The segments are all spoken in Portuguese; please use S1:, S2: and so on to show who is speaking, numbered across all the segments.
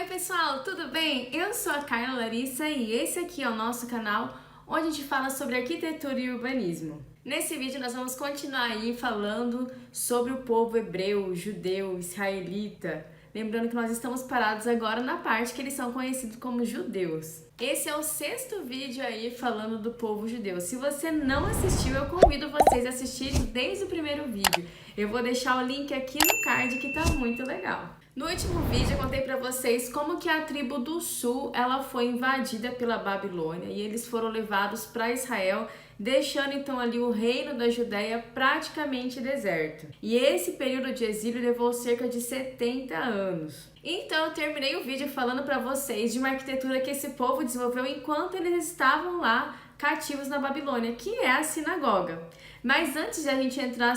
S1: pessoal, tudo bem? Eu sou a Carla Larissa e esse aqui é o nosso canal onde a gente fala sobre arquitetura e urbanismo. Nesse vídeo nós vamos continuar aí falando sobre o povo hebreu, judeu, israelita. Lembrando que nós estamos parados agora na parte que eles são conhecidos como judeus. Esse é o 6º vídeo aí falando do povo judeu. Se você não assistiu, eu convido vocês a assistirem desde o primeiro vídeo. Eu vou deixar o link aqui no card que tá muito legal. No último vídeo eu contei pra vocês como que a tribo do sul ela foi invadida pela Babilônia e eles foram levados para Israel, deixando então ali o reino da Judéia praticamente deserto. E esse período de exílio levou cerca de 70 anos. Então eu terminei o vídeo falando para vocês de uma arquitetura que esse povo desenvolveu enquanto eles estavam lá cativos na Babilônia, que é a sinagoga. Mas antes de a gente entrar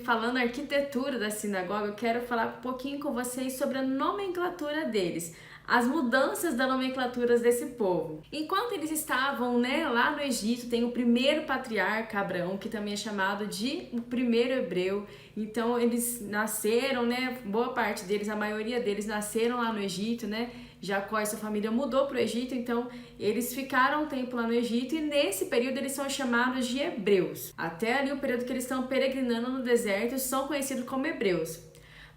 S1: falando a arquitetura da sinagoga, eu quero falar um pouquinho com vocês sobre a nomenclatura deles, as mudanças da nomenclatura desse povo. Enquanto eles estavam, lá no Egito, tem o primeiro patriarca Abraão, que também é chamado de o primeiro hebreu. Então eles nasceram, boa parte deles, a maioria deles nasceram lá no Egito, Jacó e sua família mudou para o Egito, então eles ficaram um tempo lá no Egito e nesse período eles são chamados de hebreus. Até ali o período que eles estão peregrinando no deserto são conhecidos como hebreus.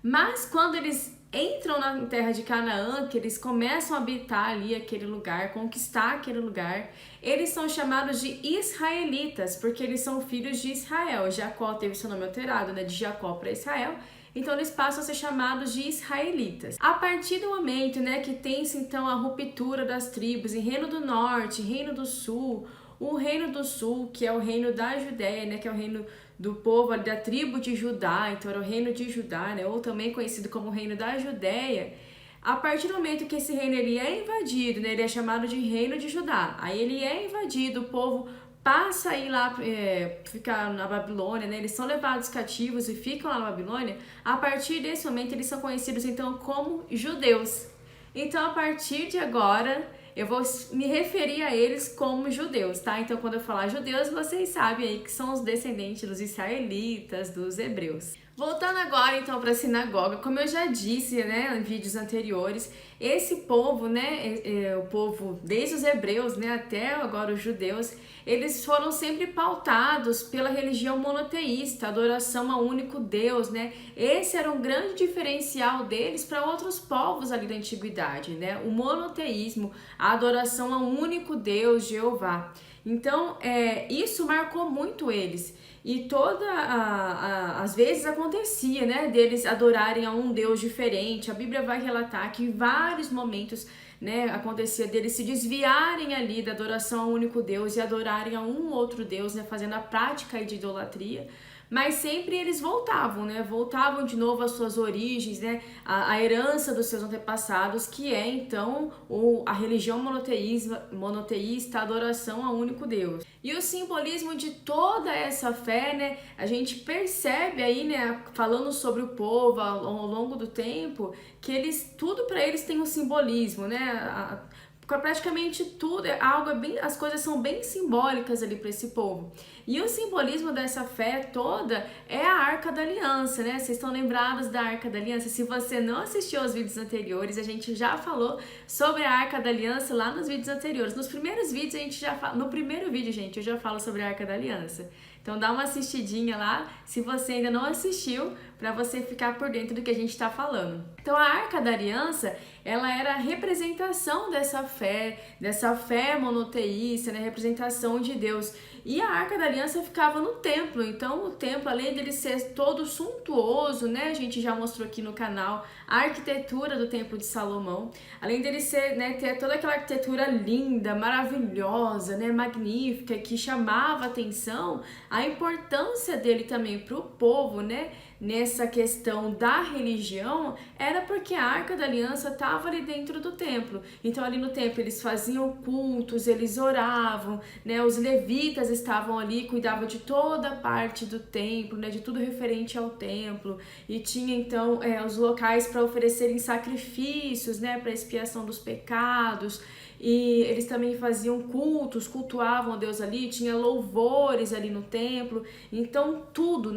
S1: Mas quando eles entram na terra de Canaã, que eles começam a habitar ali aquele lugar, conquistar aquele lugar, eles são chamados de israelitas, porque eles são filhos de Israel. Jacó teve seu nome alterado, de Jacó para Israel. Então eles passam a ser chamados de israelitas. A partir do momento, que tem-se então a ruptura das tribos em Reino do Norte, Reino do Sul, o Reino do Sul, que é o reino da Judéia, que é o reino do povo da tribo de Judá, então era o reino de Judá, ou também conhecido como o reino da Judéia. A partir do momento que esse reino ele é invadido, ele é chamado de reino de Judá. Aí ele é invadido, o povo passa a ir lá, ficar na Babilônia, eles são levados cativos e ficam lá na Babilônia. A partir desse momento eles são conhecidos então como judeus. Então a partir de agora eu vou me referir a eles como judeus, tá? Então quando eu falar judeus, vocês sabem aí que são os descendentes dos israelitas, dos hebreus. Voltando agora então para a sinagoga, como eu já disse, em vídeos anteriores, esse povo, o povo desde os hebreus, até agora os judeus, eles foram sempre pautados pela religião monoteísta, adoração ao único Deus, Esse era um grande diferencial deles para outros povos ali da antiguidade, o monoteísmo, a adoração ao único Deus, Jeová. Então, isso marcou muito eles. E às vezes acontecia, deles adorarem a um Deus diferente. A Bíblia vai relatar que em vários momentos, acontecia deles se desviarem ali da adoração ao único Deus e adorarem a um outro Deus, fazendo a prática de idolatria. Mas sempre eles voltavam, voltavam de novo às suas origens, a herança dos seus antepassados, que é então a religião monoteísta, a adoração ao único Deus. E o simbolismo de toda essa fé, a gente percebe aí, falando sobre o povo ao longo do tempo, que tudo para eles tem um simbolismo, praticamente tudo as coisas são bem simbólicas ali para esse povo. E o simbolismo dessa fé toda é a Arca da Aliança, Vocês estão lembrados da Arca da Aliança? Se você não assistiu aos vídeos anteriores, a gente já falou sobre a Arca da Aliança lá nos vídeos anteriores. Nos primeiros vídeos no primeiro vídeo, gente, eu já falo sobre a Arca da Aliança. Então dá uma assistidinha lá, se você ainda não assistiu, para você ficar por dentro do que a gente está falando. Então a Arca da Aliança, ela era a representação dessa fé monoteísta, representação de Deus. E a Arca da Aliança ficava no templo, então o templo, além dele ser todo suntuoso, a gente já mostrou aqui no canal a arquitetura do Templo de Salomão, além dele ser, ter toda aquela arquitetura linda, maravilhosa, magnífica, que chamava atenção, a importância dele também para o povo, nessa questão da religião, era porque a Arca da Aliança estava ali dentro do templo. Então ali no templo eles faziam cultos, eles oravam, os levitas estavam ali, cuidavam de toda a parte do templo, de tudo referente ao templo, e tinha então os locais para oferecerem sacrifícios, para expiação dos pecados. E eles também faziam cultos, cultuavam a Deus ali, tinha louvores ali no templo. Então tudo,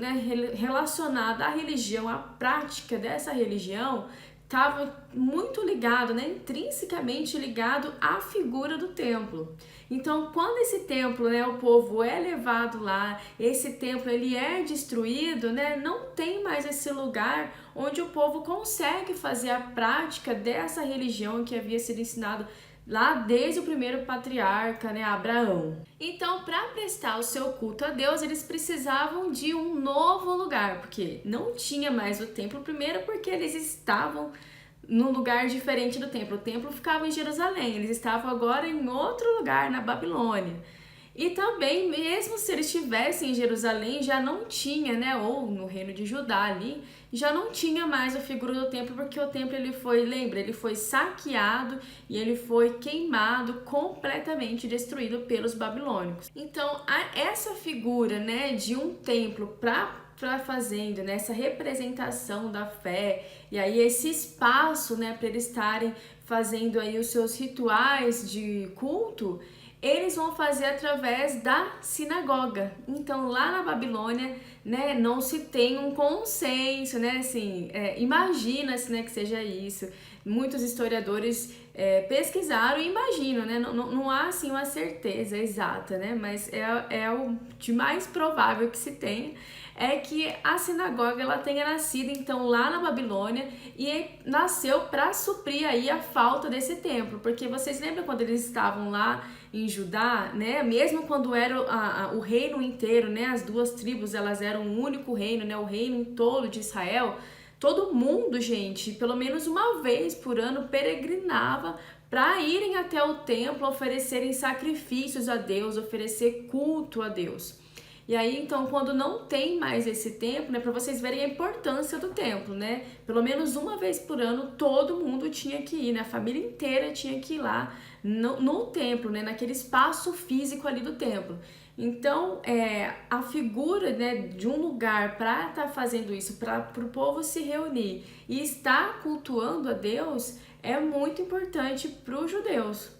S1: relacionado à religião, à prática dessa religião, estava muito ligado, né, intrinsecamente ligado à figura do templo. Então, quando esse templo, né, o povo é levado lá, esse templo ele é destruído, né, não tem mais esse lugar onde o povo consegue fazer a prática dessa religião que havia sido ensinado lá desde o primeiro patriarca, né, Abraão. Então, para prestar o seu culto a Deus, eles precisavam de um novo lugar, porque não tinha mais o templo primeiro, porque eles estavam num lugar diferente do templo. O templo ficava em Jerusalém, eles estavam agora em outro lugar, na Babilônia. E também, mesmo se eles estivessem em Jerusalém, já não tinha, né, ou no reino de Judá ali, já não tinha mais a figura do templo, porque o templo ele foi, lembra, ele foi saqueado e ele foi queimado, completamente destruído pelos babilônicos. Então, essa figura, né, de um templo para fazendo, né, essa representação da fé, e aí esse espaço, né, para eles estarem fazendo aí os seus rituais de culto, eles vão fazer através da sinagoga. Então, lá na Babilônia, né, não se tem um consenso, né, assim, imagina-se, né, que seja isso. Muitos historiadores pesquisaram e imaginam, né, não há, assim, uma certeza exata, né, mas é o de mais provável que se tenha, é que a sinagoga ela tenha nascido então lá na Babilônia e nasceu para suprir aí a falta desse templo, porque vocês lembram quando eles estavam lá em Judá, né? Mesmo quando era o reino inteiro, né? As duas tribos elas eram um único reino, né? O reino todo de Israel. Todo mundo, gente, pelo menos uma vez por ano peregrinava para irem até o templo, oferecerem sacrifícios a Deus, oferecer culto a Deus. E aí, então, quando não tem mais esse templo, né, para vocês verem a importância do templo, né? Pelo menos uma vez por ano, todo mundo tinha que ir, né? A família inteira tinha que ir lá no templo, né? Naquele espaço físico ali do templo. Então, a figura, né, de um lugar para estar fazendo isso, para o povo se reunir e estar cultuando a Deus, é muito importante para os judeus.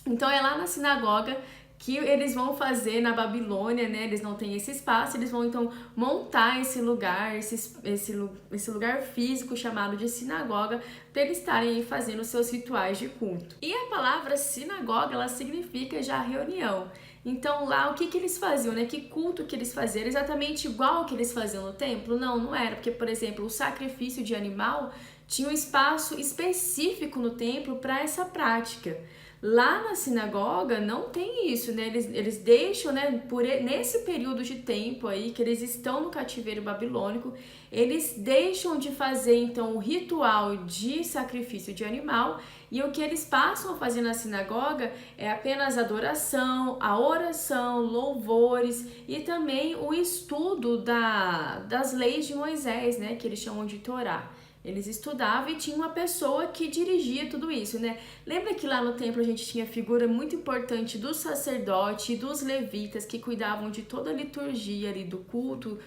S1: Então, é lá na sinagoga que eles vão fazer na Babilônia, né? Eles não têm esse espaço, eles vão então montar esse lugar, esse lugar físico chamado de sinagoga, para eles estarem aí fazendo seus rituais de culto. E a palavra sinagoga, ela significa já reunião. Então lá o que eles faziam, né? Que culto que eles faziam? Era exatamente igual ao que eles faziam no templo? Não era, porque por exemplo, o sacrifício de animal tinha um espaço específico no templo para essa prática. Lá na sinagoga não tem isso, né? Eles deixam, né, nesse período de tempo aí que eles estão no cativeiro babilônico, eles deixam de fazer então o ritual de sacrifício de animal e o que eles passam a fazer na sinagoga é apenas adoração, a oração, louvores e também o estudo das leis de Moisés, né, que eles chamam de Torá. Eles estudavam e tinha uma pessoa que dirigia tudo isso, né? Lembra que lá no templo a gente tinha a figura muito importante do sacerdote e dos levitas que cuidavam de toda a liturgia ali do culto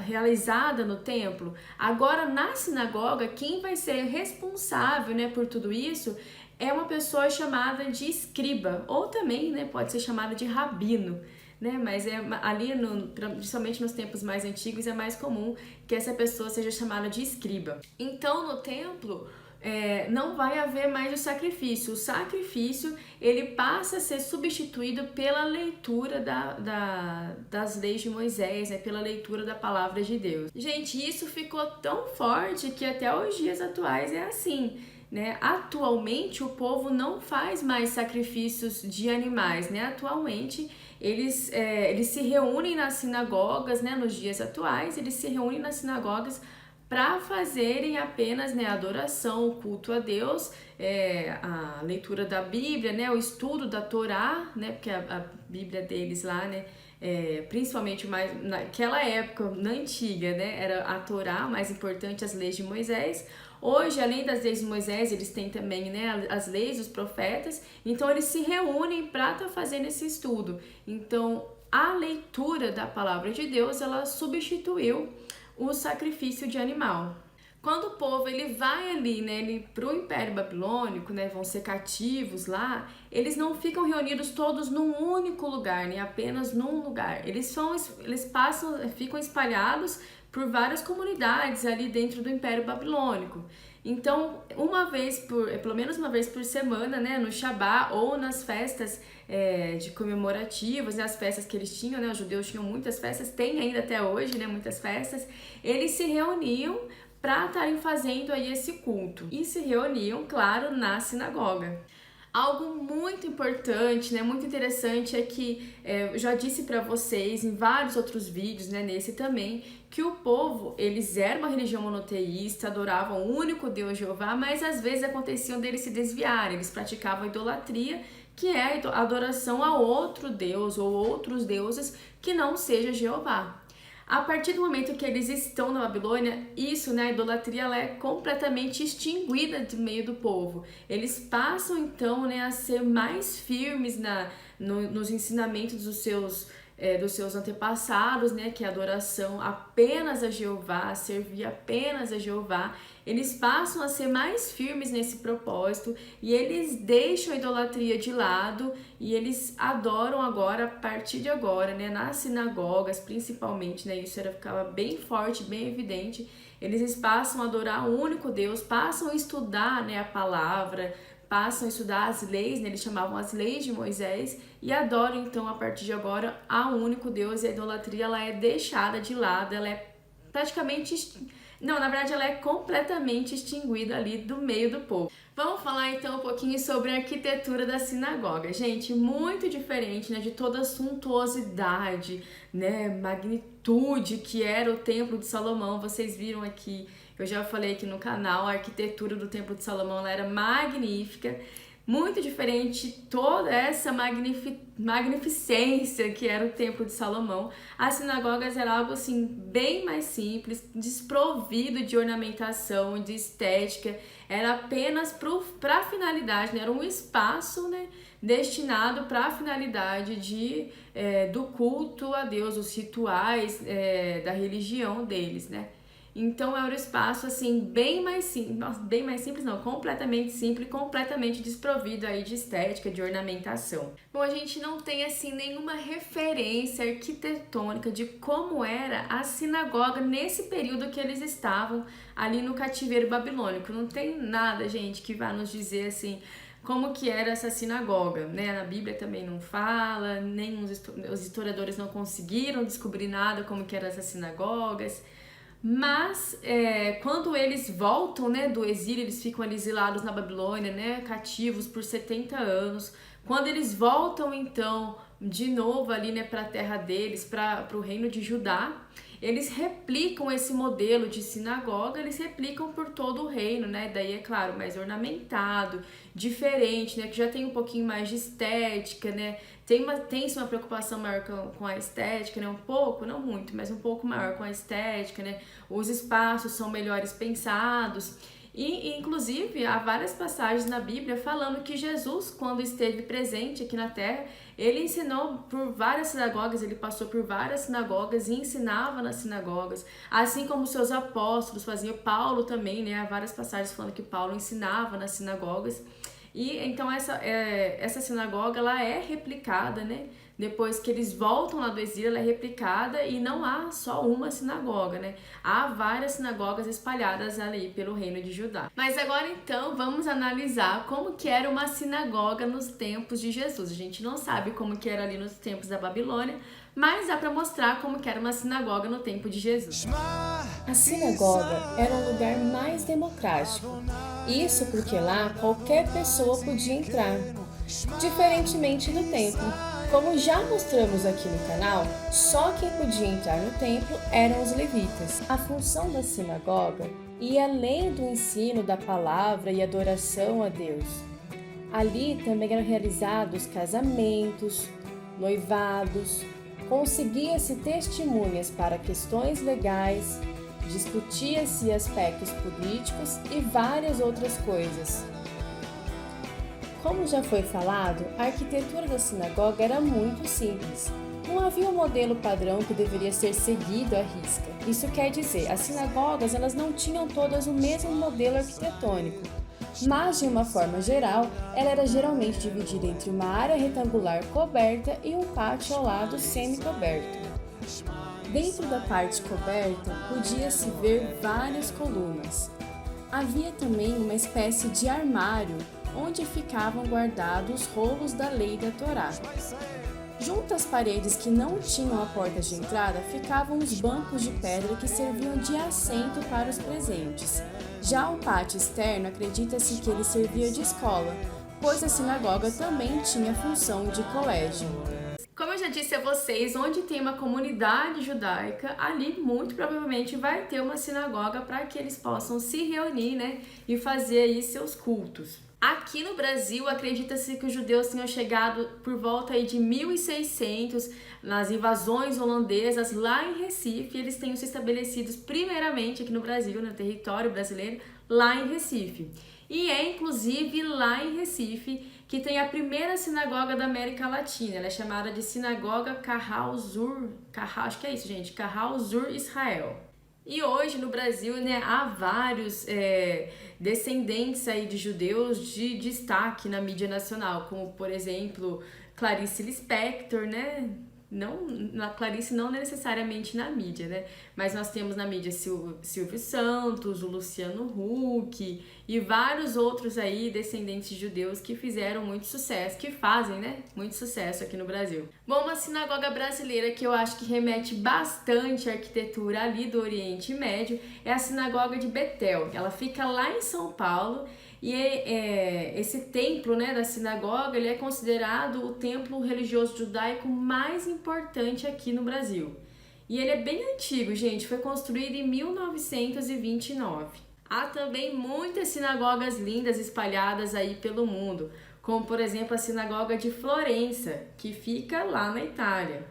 S1: realizada no templo? Agora, na sinagoga, quem vai ser responsável, né, por tudo isso é uma pessoa chamada de escriba, ou também, né, pode ser chamada de rabino. Né? Mas ali, principalmente nos tempos mais antigos, é mais comum que essa pessoa seja chamada de escriba. Então, no templo, não vai haver mais o sacrifício. O sacrifício, ele passa a ser substituído pela leitura das leis de Moisés, né? Pela leitura da palavra de Deus. Gente, isso ficou tão forte que até os dias atuais é assim. Né? Atualmente o povo não faz mais sacrifícios de animais, né? Atualmente eles se reúnem nas sinagogas, né? Nos dias atuais eles se reúnem nas sinagogas para fazerem apenas, né, adoração, o culto a Deus, a leitura da Bíblia, né? O estudo da Torá, né? Porque a Bíblia deles lá, né? Principalmente mais naquela época, na antiga, né? Era a Torá, mais importante, as leis de Moisés. Hoje, além das leis de Moisés, eles têm também, né, as leis dos profetas, então eles se reúnem para estar fazendo esse estudo. Então, a leitura da palavra de Deus, ela substituiu o sacrifício de animal. Quando o povo ele vai ali, né, para o Império Babilônico, né, vão ser cativos lá, eles não ficam reunidos todos num único lugar, né, apenas num lugar. Eles ficam espalhados por várias comunidades ali dentro do Império Babilônico. Então, pelo menos uma vez por semana, né, no Shabá ou nas festas de comemorativas, né, as festas que eles tinham, né, os judeus tinham muitas festas, tem ainda até hoje, né, muitas festas, eles se reuniam para estarem fazendo aí esse culto. E se reuniam, claro, na sinagoga. Algo muito importante, né, muito interessante é que eu já disse para vocês em vários outros vídeos, né, nesse também, que o povo, eles eram uma religião monoteísta, adoravam o único Deus Jeová, mas às vezes aconteciam deles se desviarem, eles praticavam idolatria, que é a adoração a outro Deus ou outros deuses que não seja Jeová. A partir do momento que eles estão na Babilônia, isso, né, a idolatria, ela é completamente extinguida do meio do povo. Eles passam então, né, a ser mais firmes nos ensinamentos dos seus antepassados, né, que é a adoração apenas a Jeová, servir apenas a Jeová. Eles passam a ser mais firmes nesse propósito e eles deixam a idolatria de lado e eles adoram agora, a partir de agora, né, nas sinagogas principalmente, né, isso ficava bem forte, bem evidente. Eles passam a adorar o único Deus, passam a estudar, né, a palavra, passam a estudar as leis, né, eles chamavam as leis de Moisés, e adoram então a partir de agora a um único Deus, e a idolatria ela é deixada de lado, ela é praticamente... Não, na verdade ela é completamente extinguida ali do meio do povo. Vamos falar então um pouquinho sobre a arquitetura da sinagoga. Gente, muito diferente, né, de toda a suntuosidade, né, magnitude que era o Templo de Salomão. Vocês viram aqui, eu já falei aqui no canal, a arquitetura do Templo de Salomão ela era magnífica. Muito diferente toda essa magnificência que era o Templo de Salomão. As sinagogas eram algo assim bem mais simples, desprovido de ornamentação, de estética. Era apenas para a finalidade, né? Era um espaço, né, destinado para a finalidade do culto a Deus, os rituais da religião deles, né? Então era um espaço assim bem mais simples não, completamente simples, completamente desprovido aí de estética, de ornamentação. Bom, a gente não tem assim nenhuma referência arquitetônica de como era a sinagoga nesse período que eles estavam ali no cativeiro babilônico. Não tem nada, gente, que vá nos dizer assim como que era essa sinagoga, né? Na Bíblia também não fala, nem os historiadores não conseguiram descobrir nada como que eram essas sinagogas. Mas quando eles voltam, né, do exílio, eles ficam ali exilados na Babilônia, né, cativos por 70 anos. Quando eles voltam então de novo ali, né, para a terra deles, para o reino de Judá, eles replicam esse modelo de sinagoga, eles replicam por todo o reino, né? Daí, é claro, mais ornamentado, diferente, né? Que já tem um pouquinho mais de estética, né? Tem-se uma preocupação maior com a estética, né? Um pouco, não muito, mas um pouco maior com a estética, né? Os espaços são melhores pensados. E, inclusive, há várias passagens na Bíblia falando que Jesus, quando esteve presente aqui na Terra, ele ensinou por várias sinagogas, ele passou por várias sinagogas e ensinava nas sinagogas, assim como seus apóstolos faziam. Paulo também, né? Há várias passagens falando que Paulo ensinava nas sinagogas. E então essa sinagoga ela é replicada, né? Depois que eles voltam lá do exílio, ela é replicada e não há só uma sinagoga, né? Há várias sinagogas espalhadas ali pelo reino de Judá. Mas agora então vamos analisar como que era uma sinagoga nos tempos de Jesus. A gente não sabe como que era ali nos tempos da Babilônia, mas dá para mostrar como que era uma sinagoga no tempo de Jesus.
S2: A sinagoga era um lugar mais democrático. Isso porque lá qualquer pessoa podia entrar, diferentemente do templo. Como já mostramos aqui no canal, só quem podia entrar no templo eram os levitas. A função da sinagoga ia além do ensino da palavra e adoração a Deus. Ali também eram realizados casamentos, noivados, conseguia-se testemunhas para questões legais, discutia-se aspectos políticos e várias outras coisas. Como já foi falado, a arquitetura da sinagoga era muito simples. Não havia um modelo padrão que deveria ser seguido à risca. Isso quer dizer, as sinagogas elas não tinham todas o mesmo modelo arquitetônico, mas de uma forma geral, ela era geralmente dividida entre uma área retangular coberta e um pátio ao lado semi-coberto. Dentro da parte coberta, podia-se ver várias colunas. Havia também uma espécie de armário onde ficavam guardados os rolos da lei da Torá. Junto às paredes que não tinham a porta de entrada, ficavam os bancos de pedra que serviam de assento para os presentes. Já o pátio externo, acredita-se que ele servia de escola, pois a sinagoga também tinha função de colégio.
S1: Como eu já disse a vocês, onde tem uma comunidade judaica, ali muito provavelmente vai ter uma sinagoga para que eles possam se reunir, né, e fazer aí seus cultos. Aqui no Brasil, acredita-se que os judeus tenham chegado por volta aí de 1600 nas invasões holandesas lá em Recife. Eles tenham se estabelecido primeiramente aqui no Brasil, no território brasileiro, lá em Recife. E é inclusive lá em Recife que tem a primeira sinagoga da América Latina. Ela é chamada de Sinagoga Kahal Zur, acho que é isso, gente, Kahal Zur Israel. E hoje no Brasil, né, há vários descendentes aí de judeus de destaque na mídia nacional, como por exemplo Clarice Lispector, né? Clarice não necessariamente na mídia, né? Mas nós temos na mídia Silvio Santos, o Luciano Huck e vários outros aí descendentes de judeus que fizeram muito sucesso, que fazem, né, muito sucesso aqui no Brasil. Bom, uma sinagoga brasileira que eu acho que remete bastante à arquitetura ali do Oriente Médio é a Sinagoga de Betel. Ela fica lá em São Paulo. E esse templo, né, da sinagoga, ele é considerado o templo religioso judaico mais importante aqui no Brasil. E ele é bem antigo, gente, foi construído em 1929. Há também muitas sinagogas lindas espalhadas aí pelo mundo, como por exemplo a sinagoga de Florença, que fica lá na Itália.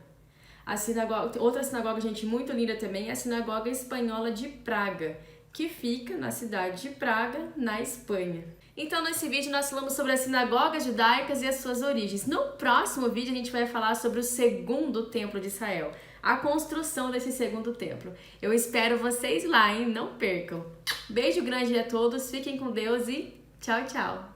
S1: Outra sinagoga, gente, muito linda também é a Sinagoga Espanhola de Praga, que fica na cidade de Praga, na Espanha. Então, nesse vídeo nós falamos sobre as sinagogas judaicas e as suas origens. No próximo vídeo a gente vai falar sobre o segundo templo de Israel, a construção desse segundo templo. Eu espero vocês lá, hein? Não percam! Beijo grande a todos, fiquem com Deus e tchau, tchau!